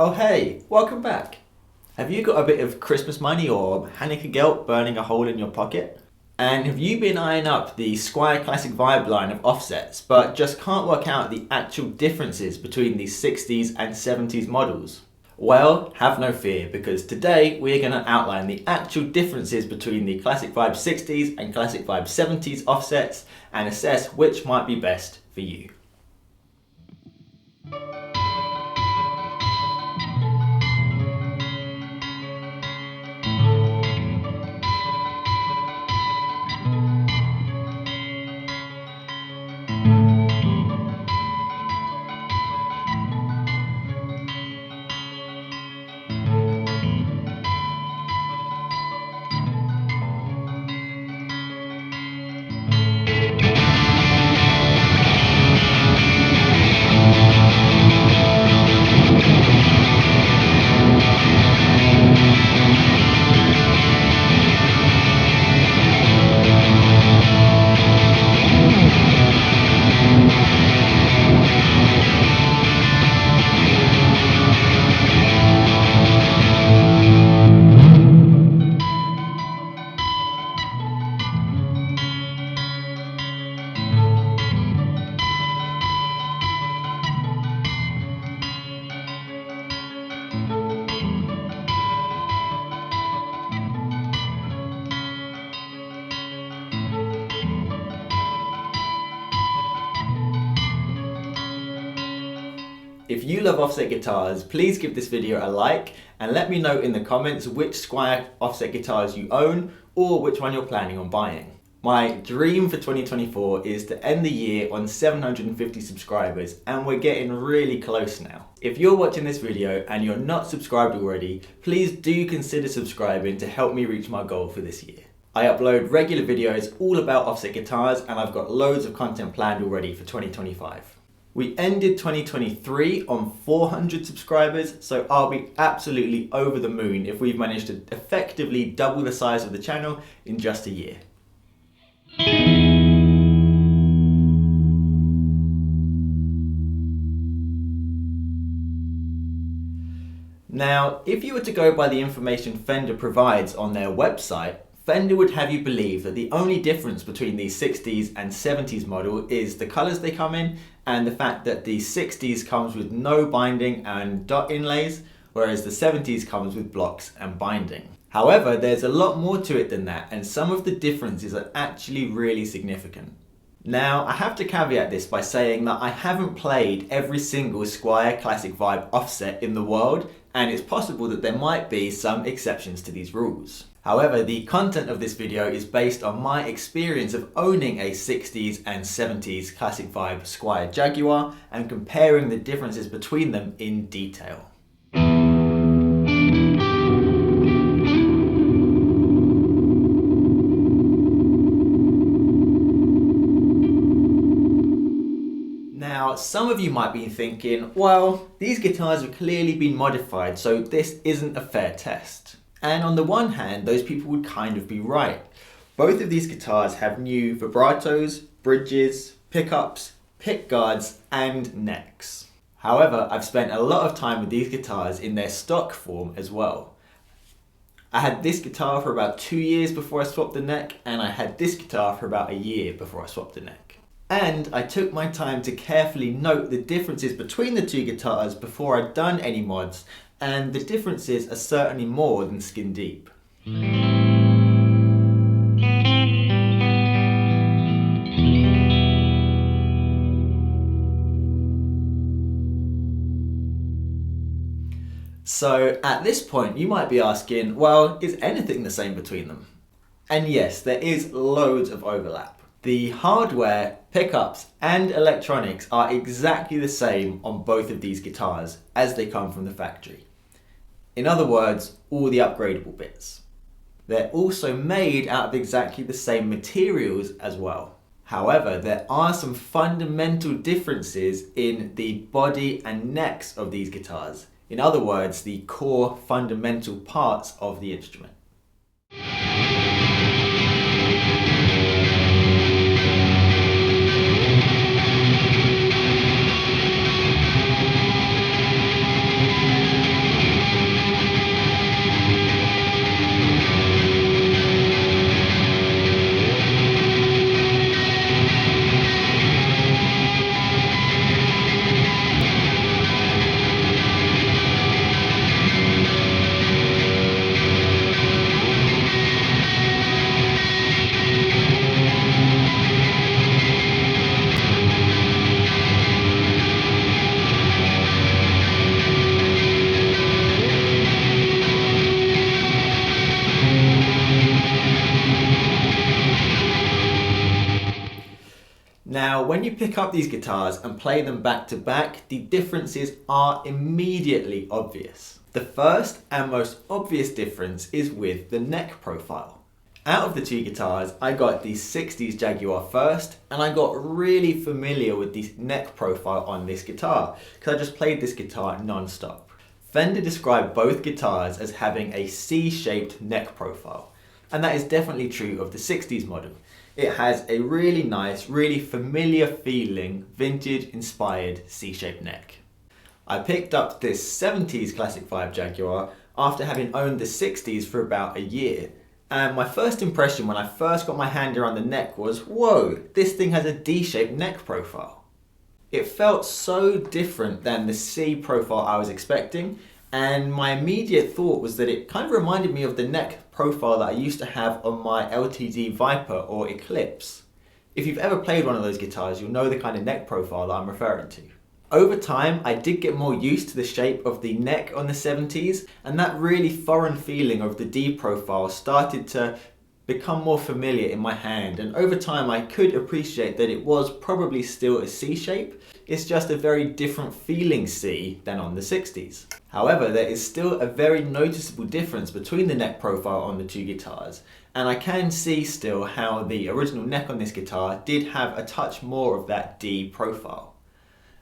Oh hey, welcome back. Have you got a bit of Christmas money or Hanukkah gelt burning a hole in your pocket? And have you been eyeing up the Squier Classic Vibe line of offsets but just can't work out the actual differences between the 60s and 70s models? Well, have no fear, because today we're going to outline the actual differences between the Classic Vibe 60s and Classic Vibe 70s offsets and assess which might be best for you. If you love offset guitars, please give this video a like and let me know in the comments which Squier offset guitars you own or which one you're planning on buying. My dream for 2024 is to end the year on 750 subscribers, and we're getting really close now. If you're watching this video and you're not subscribed already, please do consider subscribing to help me reach my goal for this year. I upload regular videos all about offset guitars, and I've got loads of content planned already for 2025. We ended 2023 on 400 subscribers, so I'll be absolutely over the moon if we've managed to effectively double the size of the channel in just a year. Now, if you were to go by the information Fender provides on their website, Fender would have you believe that the only difference between the 60s and 70s model is the colours they come in and the fact that the 60s comes with no binding and dot inlays, whereas the 70s comes with blocks and binding. However, there's a lot more to it than that, and some of the differences are actually really significant. Now, I have to caveat this by saying that I haven't played every single Squier Classic Vibe offset in the world, and it's possible that there might be some exceptions to these rules. However, the content of this video is based on my experience of owning a 60s and 70s Classic Vibe Squier Jaguar and comparing the differences between them in detail. Now, some of you might be thinking, well, these guitars have clearly been modified, so this isn't a fair test. And on the one hand, those people would kind of be right. Both of these guitars have new vibratos, bridges, pickups, pickguards, and necks. However, I've spent a lot of time with these guitars in their stock form as well. I had this guitar for about 2 years before I swapped the neck, and I had this guitar for about a year before I swapped the neck. And I took my time to carefully note the differences between the two guitars before I'd done any mods, and the differences are certainly more than skin deep. So at this point you might be asking, well, is anything the same between them? And yes, there is loads of overlap. The hardware, pickups and electronics are exactly the same on both of these guitars as they come from the factory. In other words, all the upgradable bits. They're also made out of exactly the same materials as well. However, there are some fundamental differences in the body and necks of these guitars. In other words, the core fundamental parts of the instrument. when you pick up these guitars and play them back to back, the differences are immediately obvious. The first and most obvious difference is with the neck profile. Out of the two guitars, I got the 60s Jaguar first, and I got really familiar with the neck profile on this guitar because I just played this guitar non-stop. Fender described both guitars as having a C-shaped neck profile, and that is definitely true of the 60s model. It has a really nice, really familiar feeling, vintage-inspired C-shaped neck. I picked up this 70s Classic Vibe Jaguar after having owned the 60s for about a year. And my first impression when I first got my hand around the neck was, whoa, this thing has a D-shaped neck profile. It felt so different than the C profile I was expecting, and my immediate thought was that it kind of reminded me of the neck profile that I used to have on my LTD Viper or Eclipse. If you've ever played one of those guitars, you'll know the kind of neck profile that I'm referring to. Over time, I did get more used to the shape of the neck on the 70s, and that really foreign feeling of the D profile started to become more familiar in my hand, and over time I could appreciate that it was probably still a C shape. It's just a very different feeling C than on the 60s. However, there is still a very noticeable difference between the neck profile on the two guitars, and I can see still how the original neck on this guitar did have a touch more of that D profile.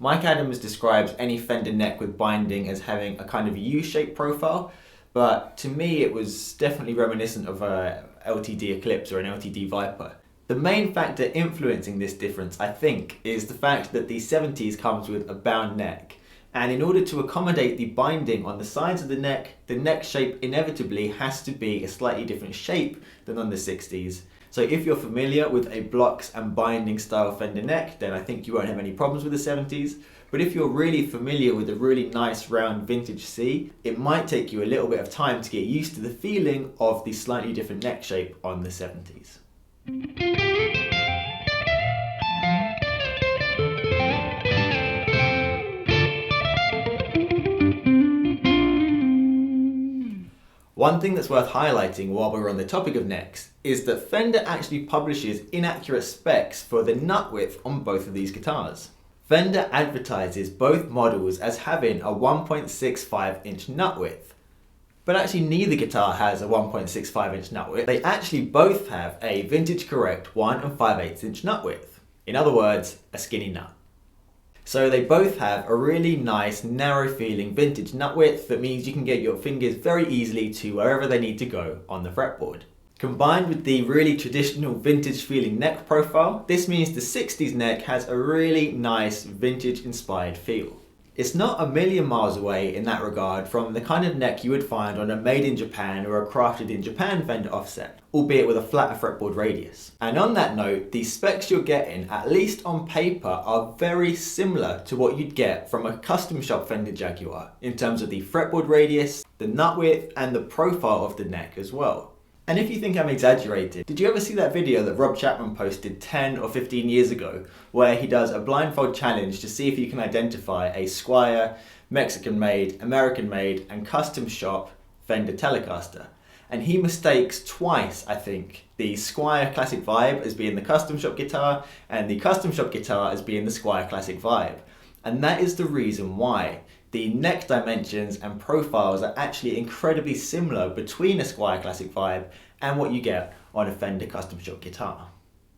Mike Adams describes any Fender neck with binding as having a kind of U-shaped profile, but to me it was definitely reminiscent of a LTD Eclipse or an LTD Viper. The main factor influencing this difference, I think, is the fact that the 70s comes with a bound neck, and in order to accommodate the binding on the sides of the neck shape inevitably has to be a slightly different shape than on the 60s. So if you're familiar with a blocks and binding style Fender neck, then I think you won't have any problems with the 70s. But if you're really familiar with a really nice round vintage C, it might take you a little bit of time to get used to the feeling of the slightly different neck shape on the 70s. One thing that's worth highlighting while we're on the topic of necks is that Fender actually publishes inaccurate specs for the nut width on both of these guitars. Fender advertises both models as having a 1.65 inch nut width, but actually neither guitar has a 1.65 inch nut width. They actually both have a vintage correct 1 5/8 inch nut width. In other words, a skinny nut. So they both have a really nice, narrow feeling vintage nut width that means you can get your fingers very easily to wherever they need to go on the fretboard. Combined with the really traditional vintage feeling neck profile, this means the 60s neck has a really nice vintage inspired feel. It's not a million miles away in that regard from the kind of neck you would find on a made in Japan or a crafted in Japan Fender offset, albeit with a flatter fretboard radius. And on that note, the specs you're getting, at least on paper, are very similar to what you'd get from a custom shop Fender Jaguar in terms of the fretboard radius, the nut width, and the profile of the neck as well. And if you think I'm exaggerating, did you ever see that video that Rob Chapman posted 10 or 15 years ago where he does a blindfold challenge to see if you can identify a Squier, Mexican-made, American-made, and custom shop Fender Telecaster? And he mistakes twice, I think, the Squier Classic Vibe as being the custom shop guitar and the custom shop guitar as being the Squier Classic Vibe. And that is the reason why. The neck dimensions and profiles are actually incredibly similar between a Squier Classic Vibe and what you get on a Fender custom shop guitar.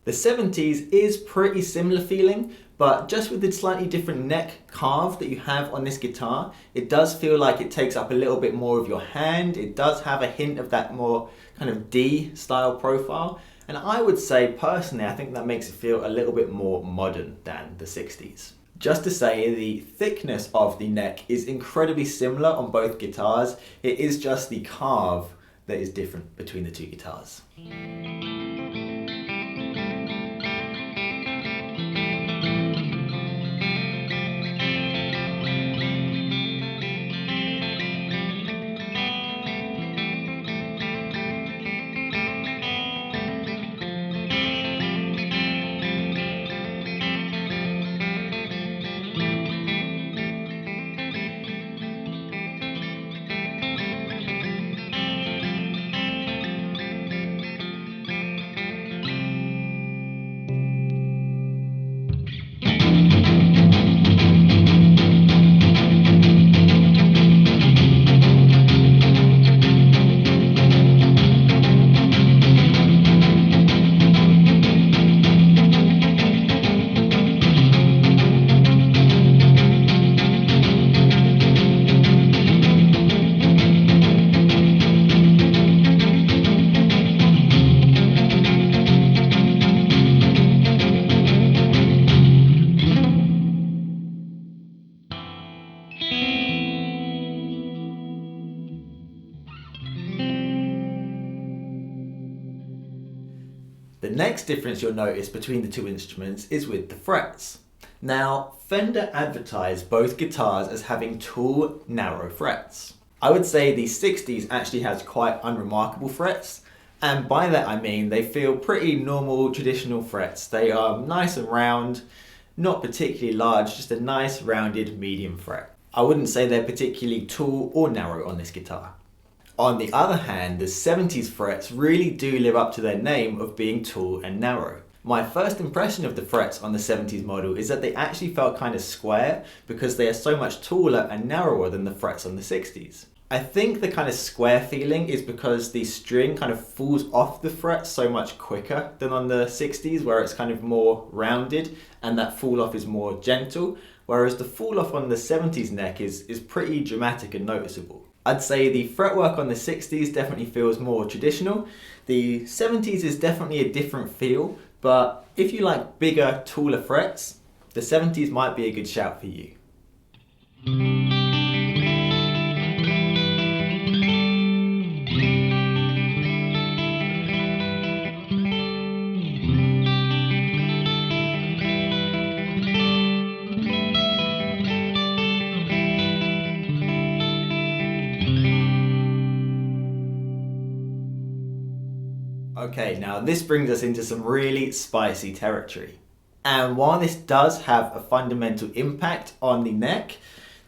The 70s is pretty similar feeling, but just with the slightly different neck carve that you have on this guitar, it does feel like it takes up a little bit more of your hand. It does have a hint of that more kind of D style profile, and I would say personally I think that makes it feel a little bit more modern than the 60s. Just to say, the thickness of the neck is incredibly similar on both guitars. It is just the carve that is different between the two guitars. next difference you'll notice between the two instruments is with the frets. Now, Fender advertised both guitars as having tall, narrow frets. I would say the 60s actually has quite unremarkable frets, and by that I mean they feel pretty normal, traditional frets. They are nice and round, not particularly large, just a nice rounded medium fret. I wouldn't say they're particularly tall or narrow on this guitar. On the other hand, the 70s frets really do live up to their name of being tall and narrow. My first impression of the frets on the 70s model is that they actually felt kind of square because they are so much taller and narrower than the frets on the 60s. I think the kind of square feeling is because the string kind of falls off the fret so much quicker than on the 60s, where it's kind of more rounded and that fall off is more gentle, whereas the fall off on the 70s neck is pretty dramatic and noticeable. I'd say the fretwork on the 60s definitely feels more traditional. The 70s is definitely a different feel, but if you like bigger, taller frets, the 70s might be a good shout for you. Okay, now this brings us into some really spicy territory. And while this does have a fundamental impact on the neck,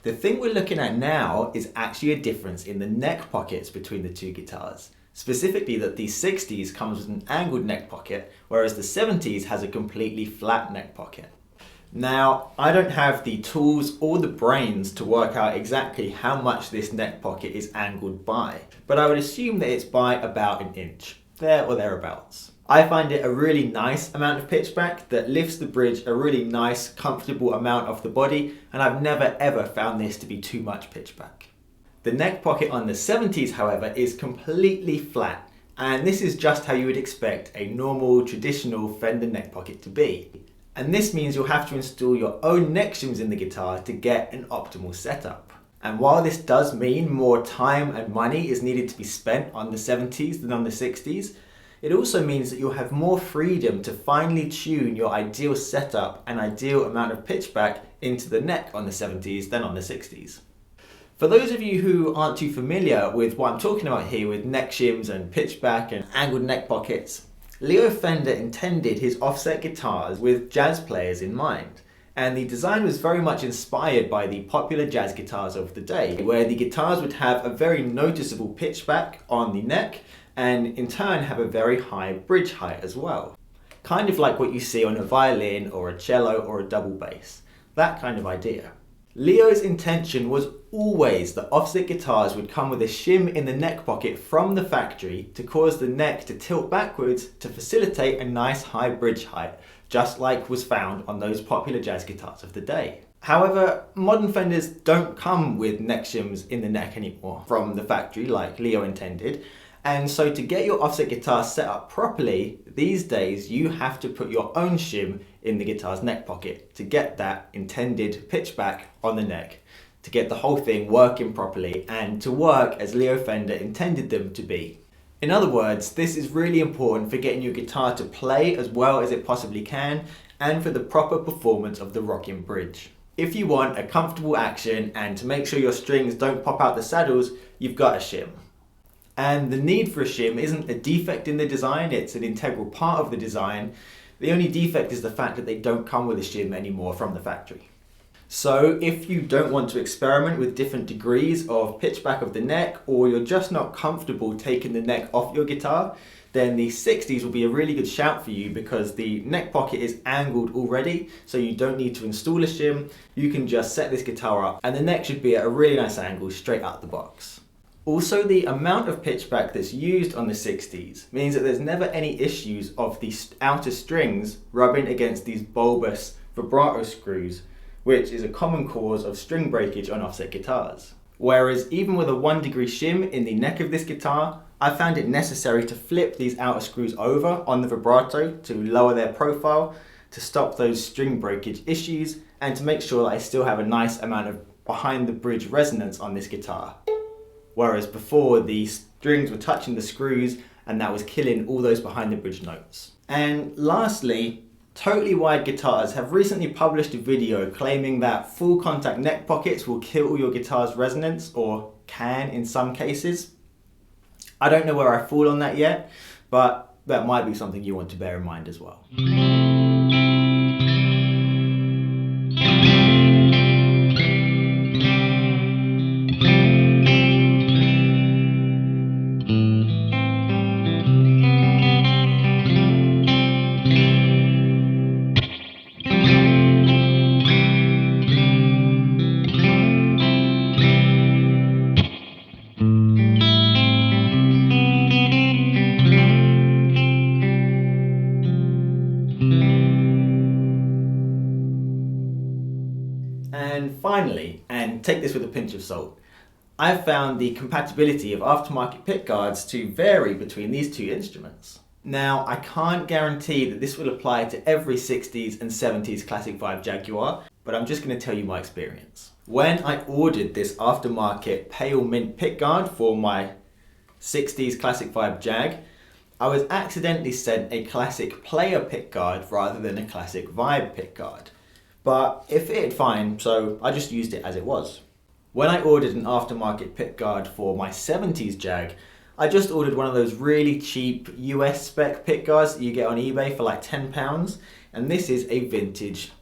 the thing we're looking at now is actually a difference in the neck pockets between the two guitars. Specifically that the 60s comes with an angled neck pocket, whereas the 70s has a completely flat neck pocket. Now, I don't have the tools or the brains to work out exactly how much this neck pocket is angled by, but I would assume that it's by about an inch. There or thereabouts. I find it a really nice amount of pitchback that lifts the bridge a really nice, comfortable amount off the body, and I've never ever found this to be too much pitchback. The neck pocket on the 70s, however, is completely flat, and this is just how you would expect a normal, traditional Fender neck pocket to be. And this means you'll have to install your own neck shims in the guitar to get an optimal setup. And while this does mean more time and money is needed to be spent on the 70s than on the 60s, it also means that you'll have more freedom to finely tune your ideal setup and ideal amount of pitchback into the neck on the 70s than on the 60s. For those of you who aren't too familiar with what I'm talking about here with neck shims and pitchback and angled neck pockets, Leo Fender intended his offset guitars with jazz players in mind. And the design was very much inspired by the popular jazz guitars of the day, where the guitars would have a very noticeable pitchback on the neck and in turn have a very high bridge height as well. Kind of like what you see on a violin or a cello or a double bass. That kind of idea. Leo's intention was always that offset guitars would come with a shim in the neck pocket from the factory to cause the neck to tilt backwards to facilitate a nice high bridge height, just like was found on those popular jazz guitars of the day. However, modern Fenders don't come with neck shims in the neck anymore from the factory like Leo intended, and so to get your offset guitar set up properly, these days you have to put your own shim in the guitar's neck pocket to get that intended pitchback on the neck, to get the whole thing working properly and to work as Leo Fender intended them to be. In other words, this is really important for getting your guitar to play as well as it possibly can and for the proper performance of the rocking bridge. If you want a comfortable action and to make sure your strings don't pop out the saddles, you've got a shim. And the need for a shim isn't a defect in the design, it's an integral part of the design. The only defect is the fact that they don't come with a shim anymore from the factory. So if you don't want to experiment with different degrees of pitchback of the neck, or you're just not comfortable taking the neck off your guitar, then the 60s will be a really good shout for you because the neck pocket is angled already, so you don't need to install a shim. You can just set this guitar up and the neck should be at a really nice angle straight out the box. Also, the amount of pitchback that's used on the 60s means that there's never any issues of the outer strings rubbing against these bulbous vibrato screws, which is a common cause of string breakage on offset guitars. Whereas even with a 1 degree shim in the neck of this guitar, I found it necessary to flip these outer screws over on the vibrato to lower their profile, to stop those string breakage issues, and to make sure that I still have a nice amount of behind the bridge resonance on this guitar. Whereas before the strings were touching the screws and that was killing all those behind the bridge notes. And lastly, totally wide guitars have recently published a video claiming that full contact neck pockets will kill your guitar's resonance, or can in some cases. I don't know where I fall on that yet, but that might be something you want to bear in mind as well. And finally, and take this with a pinch of salt, I've found the compatibility of aftermarket pickguards to vary between these two instruments. Now, I can't guarantee that this will apply to every 60s and 70s Classic Vibe Jaguar, but I'm just going to tell you my experience. When I ordered this aftermarket pale mint pickguard for my 60s Classic Vibe Jag, I was accidentally sent a Classic Player pickguard rather than a Classic Vibe pickguard. But it fitted fine, so I just used it as it was. When I ordered an aftermarket pickguard for my 70s Jag, I just ordered one of those really cheap US spec pickguards that you get on eBay for like £10, and this is a vintage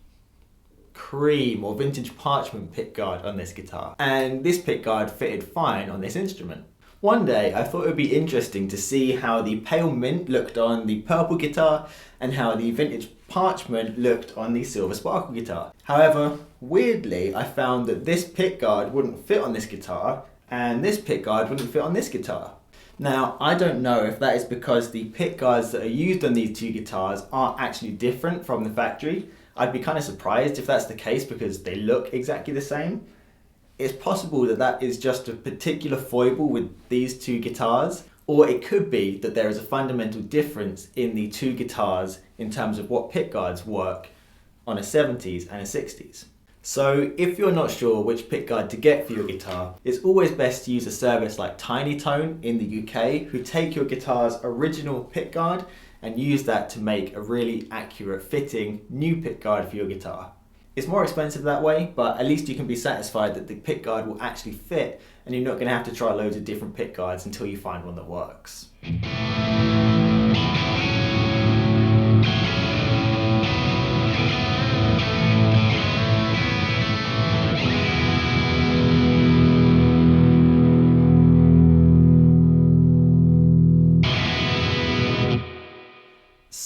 cream or vintage parchment pickguard on this guitar. And this pickguard fitted fine on this instrument. One day I thought it would be interesting to see how the pale mint looked on the purple guitar and how the vintage parchment looked on the silver sparkle guitar. However, weirdly, I found that this pickguard wouldn't fit on this guitar and this pickguard wouldn't fit on this guitar. Now, I don't know if that is because the pickguards that are used on these two guitars are actually different from the factory. I'd be kind of surprised if that's the case because they look exactly the same. It's possible that that is just a particular foible with these two guitars, or it could be that there is a fundamental difference in the two guitars in terms of what pickguards work on a 70s and a 60s. So if you're not sure which pickguard to get for your guitar, it's always best to use a service like Tiny Tone in the UK, who take your guitar's original pickguard and use that to make a really accurate fitting new pickguard for your guitar. It's more expensive that way, but at least you can be satisfied that the pickguard will actually fit and you're not going to have to try loads of different pickguards until you find one that works.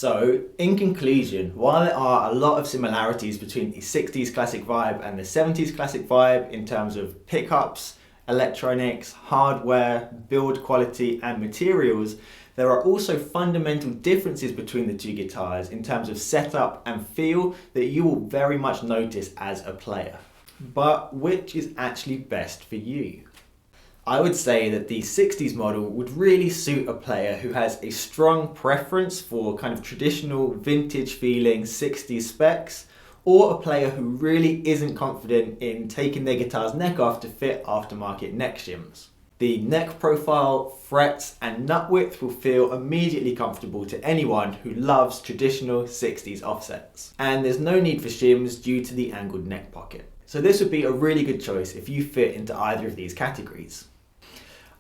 So, in conclusion, while there are a lot of similarities between the 60s Classic Vibe and the 70s Classic Vibe in terms of pickups, electronics, hardware, build quality and materials, there are also fundamental differences between the two guitars in terms of setup and feel that you will very much notice as a player. But which is actually best for you? I would say that the 60s model would really suit a player who has a strong preference for kind of traditional vintage feeling 60s specs, or a player who really isn't confident in taking their guitar's neck off to fit aftermarket neck shims. The neck profile, frets and nut width will feel immediately comfortable to anyone who loves traditional 60s offsets. And there's no need for shims due to the angled neck pocket. So this would be a really good choice if you fit into either of these categories.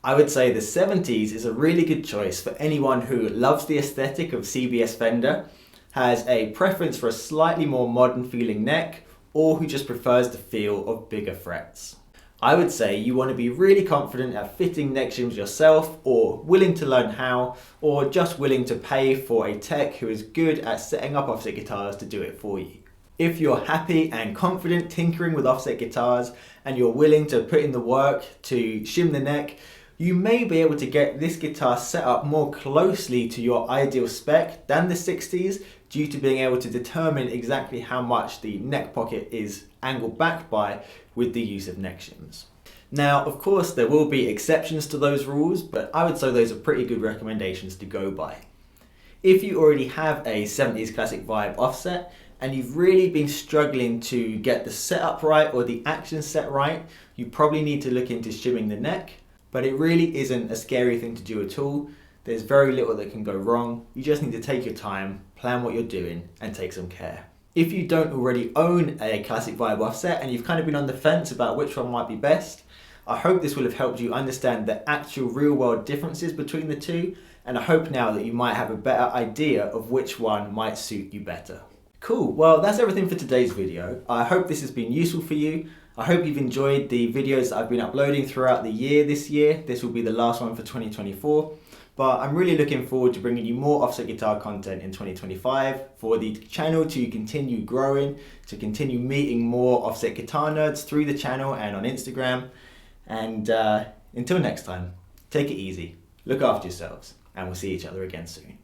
I would say the 70s is a really good choice for anyone who loves the aesthetic of CBS Fender, has a preference for a slightly more modern feeling neck, or who just prefers the feel of bigger frets. I would say you want to be really confident at fitting neck shims yourself, or willing to learn how, or just willing to pay for a tech who is good at setting up offset guitars to do it for you. If you're happy and confident tinkering with offset guitars, and you're willing to put in the work to shim the neck, you may be able to get this guitar set up more closely to your ideal spec than the 60s due to being able to determine exactly how much the neck pocket is angled back by with the use of neck shims. Now, of course, there will be exceptions to those rules, but I would say those are pretty good recommendations to go by. If you already have a 70s Classic Vibe offset and you've really been struggling to get the setup right or the action set right, you probably need to look into shimming the neck. But it really isn't a scary thing to do at all. There's very little that can go wrong. You just need to take your time, plan what you're doing, and take some care. If you don't already own a Classic Vibe offset and you've kind of been on the fence about which one might be best, I hope this will have helped you understand the actual real world differences between the two, and I hope now that you might have a better idea of which one might suit you better. Cool, well that's everything for today's video. I hope this has been useful for you. I hope you've enjoyed the videos that I've been uploading throughout the year this year. This will be the last one for 2024. But I'm really looking forward to bringing you more offset guitar content in 2025 for the channel to continue growing, to continue meeting more offset guitar nerds through the channel and on Instagram. And until next time, take it easy, look after yourselves, and we'll see each other again soon.